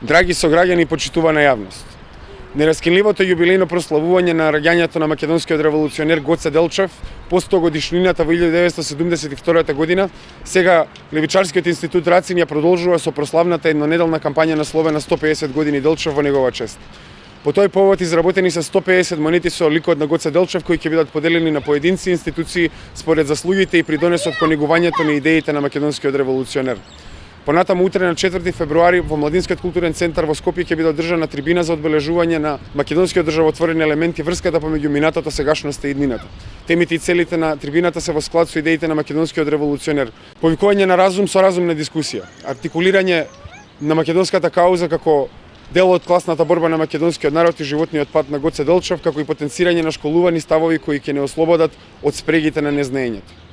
Драги сограѓани и почитувана јавност, нераскинливото јубилејно прославување на раѓањето на македонскиот револуционер Гоце Делчев по 100 годишнината во 1972 година, сега Левичарскиот институт Рацин ја продолжува со прославната еднонеделна кампања насловена 150 години Делчев во негова чест. По тој повод изработени се 150 монети со ликот на Гоце Делчев кои ќе бидат поделени на поединци и институции според заслугите и придонесот кон негувањето на идеите на македонскиот револуционер. Понатаму утре на 4 февруари во Младинскиот културен центар во Скопје ќе биде одржана трибина за одбележување на македонскиот државотворен елемент и врската помеѓу минатото, сегашноста и иднината. Темите и целите на трибината се во склад со идеите на македонскиот револуционер. Повикување на разум со разумна дискусија, артикулирање на македонската кауза како дел од класната борба на македонскиот народ и животниот пат на Гоце Делчев, како и потенцирање на школувани ставови кои ќе не ослободат од спрегите на незнеењето.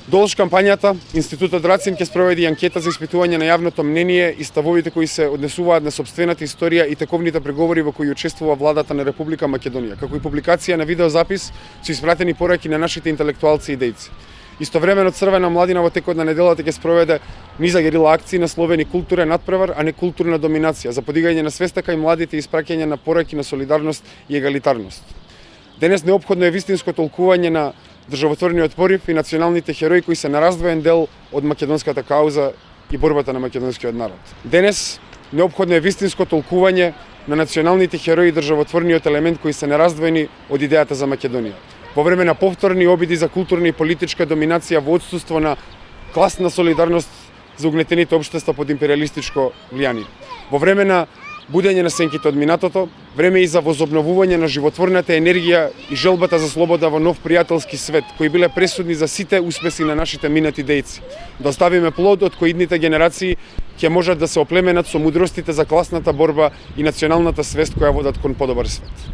Долж кампањата, Институтот Рацин ќе спроведи анкета за испитување на јавното мнение и ставовите кои се однесуваат на сопствената историја и тековните преговори во кои учествува владата на Република Македонија, како и публикација на видеозапис со испратени пораки на нашите интелектуалци и дејци. Истовремено Црвена младина во текот на неделата ќе спроведе низа герила акции насловени културен надпревар, а не културна доминација, за подигање на свеста кај младите и испраќање на пораки на солидарност и егалитарност. Денес неопходно е вистинско толкување на државотворниот порив и националните херои кои се нераздвоен дел од македонската кауза и борбата на македонскиот народ. Денес неопходно е вистинско толкување на националните херои и државотворниот елемент кои се нераздвоени од идејата за Македонија. Во време на повторни обиди за културна и политичка доминација во отсуство на класна солидарност за угнетените општества под империалистичко влијание. Во време на будење на сенките од минатото, време и за возобновување на животворната енергија и желбата за слобода во нов пријателски свет, кои биле пресудни за сите успеси на нашите минати дејци. Да оставиме плод од кои идните генерации ќе можат да се оплеменат со мудростите за класната борба и националната свест која водат кон подобар свет.